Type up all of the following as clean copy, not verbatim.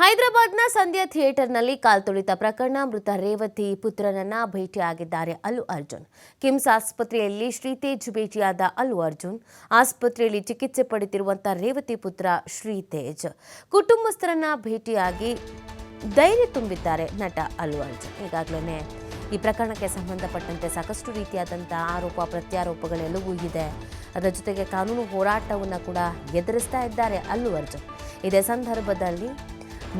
ಹೈದರಾಬಾದ್ನ ಸಂಧ್ಯಾ ಥಿಯೇಟರ್ನಲ್ಲಿ ಕಾಲ್ತುಳಿತ ಪ್ರಕರಣ ಮೃತ ರೇವತಿ ಪುತ್ರನನ್ನ ಭೇಟಿಯಾಗಿದ್ದಾರೆ ಅಲ್ಲು ಅರ್ಜುನ್. ಕಿಮ್ಸ್ ಆಸ್ಪತ್ರೆಯಲ್ಲಿ ಶ್ರೀತೇಜ್ ಭೇಟಿಯಾದ ಅಲ್ಲು ಅರ್ಜುನ್. ಆಸ್ಪತ್ರೆಯಲ್ಲಿ ಚಿಕಿತ್ಸೆ ಪಡೆದಿರುವಂತಹ ರೇವತಿ ಪುತ್ರ ಶ್ರೀತೇಜ್ ಕುಟುಂಬಸ್ಥರನ್ನ ಭೇಟಿಯಾಗಿ ಧೈರ್ಯ ತುಂಬಿದ್ದಾರೆ ನಟ ಅಲ್ಲು ಅರ್ಜುನ್. ಈಗಾಗಲೇ ಈ ಪ್ರಕರಣಕ್ಕೆ ಸಂಬಂಧಪಟ್ಟಂತೆ ಸಾಕಷ್ಟು ರೀತಿಯಾದಂತಹ ಆರೋಪ ಪ್ರತ್ಯಾರೋಪಗಳೆಲ್ಲವೂ ಇದೆ. ಅದರ ಜೊತೆಗೆ ಕಾನೂನು ಹೋರಾಟವನ್ನು ಕೂಡ ಎದುರಿಸ್ತಾ ಇದ್ದಾರೆ ಅಲ್ಲು ಅರ್ಜುನ್. ಇದೇ ಸಂದರ್ಭದಲ್ಲಿ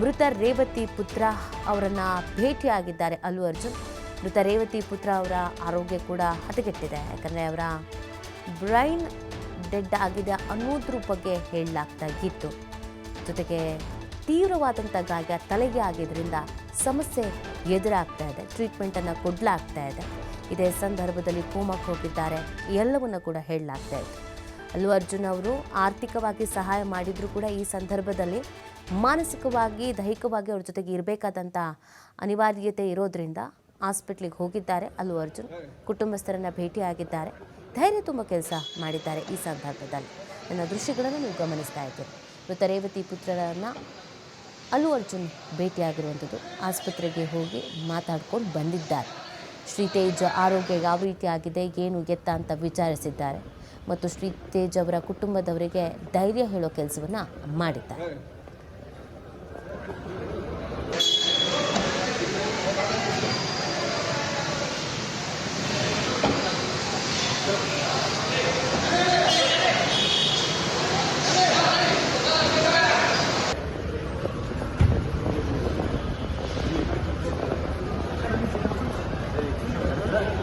ಮೃತ ರೇವತಿ ಪುತ್ರ ಅವರನ್ನು ಭೇಟಿಯಾಗಿದ್ದಾರೆ ಅಲ್ಲು ಅರ್ಜುನ್. ಮೃತ ರೇವತಿ ಪುತ್ರ ಅವರ ಆರೋಗ್ಯ ಕೂಡ ಹದಗೆಟ್ಟಿದೆ. ಯಾಕಂದರೆ ಅವರ ಬ್ರೈನ್ ಡೆಡ್ ಆಗಿದೆ ಅನ್ನೋದ್ರ ಬಗ್ಗೆ ಹೇಳಲಾಗ್ತಾ ಇತ್ತು. ಜೊತೆಗೆ ತೀವ್ರವಾದಂಥ ಗಾಯ ತಲೆಗೆ ಆಗಿದ್ದರಿಂದ ಸಮಸ್ಯೆ ಎದುರಾಗ್ತಾ ಇದೆ. ಟ್ರೀಟ್ಮೆಂಟನ್ನು ಕೊಡಲಾಗ್ತಾ ಇದೆ. ಇದೇ ಸಂದರ್ಭದಲ್ಲಿ ಕೋಮಾಕ್ಕೆ ಹೋಗಿದ್ದಾರೆ ಎಲ್ಲವನ್ನು ಕೂಡ ಹೇಳಲಾಗ್ತಾ ಇದೆ. ಅಲ್ಲು ಅರ್ಜುನ್ ಅವರು ಆರ್ಥಿಕವಾಗಿ ಸಹಾಯ ಮಾಡಿದರೂ ಕೂಡ ಈ ಸಂದರ್ಭದಲ್ಲಿ ಮಾನಸಿಕವಾಗಿ ದೈಹಿಕವಾಗಿ ಅವ್ರ ಜೊತೆಗೆ ಇರಬೇಕಾದಂಥ ಅನಿವಾರ್ಯತೆ ಇರೋದ್ರಿಂದ ಹಾಸ್ಪಿಟ್ಲಿಗೆ ಹೋಗಿದ್ದಾರೆ ಅಲ್ಲು ಅರ್ಜುನ್. ಕುಟುಂಬಸ್ಥರನ್ನು ಭೇಟಿಯಾಗಿದ್ದಾರೆ, ಧೈರ್ಯ ತುಂಬ ಕೆಲಸ ಮಾಡಿದ್ದಾರೆ. ಈ ಸಂದರ್ಭದಲ್ಲಿ ನನ್ನ ದೃಶ್ಯಗಳನ್ನು ನೀವು ಗಮನಿಸ್ತಾ ಇದ್ದೀರಿ. ಮೃತ ರೇವತಿ ಪುತ್ರರನ್ನು ಅಲ್ಲು ಅರ್ಜುನ್ ಭೇಟಿಯಾಗಿರುವಂಥದ್ದು. ಆಸ್ಪತ್ರೆಗೆ ಹೋಗಿ ಮಾತಾಡ್ಕೊಂಡು ಬಂದಿದ್ದಾರೆ. ಶ್ರೀತೇಜ್ ಆರೋಗ್ಯ ಯಾವ ರೀತಿ ಆಗಿದೆ, ಏನು ಎತ್ತ ಅಂತ ವಿಚಾರಿಸಿದ್ದಾರೆ ಮತ್ತು ಶ್ರೀತೇಜ್ ಅವರ ಕುಟುಂಬದವರಿಗೆ ಧೈರ್ಯ ಹೇಳೋ ಕೆಲಸವನ್ನು ಮಾಡಿದ್ದಾರೆ.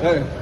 Hey.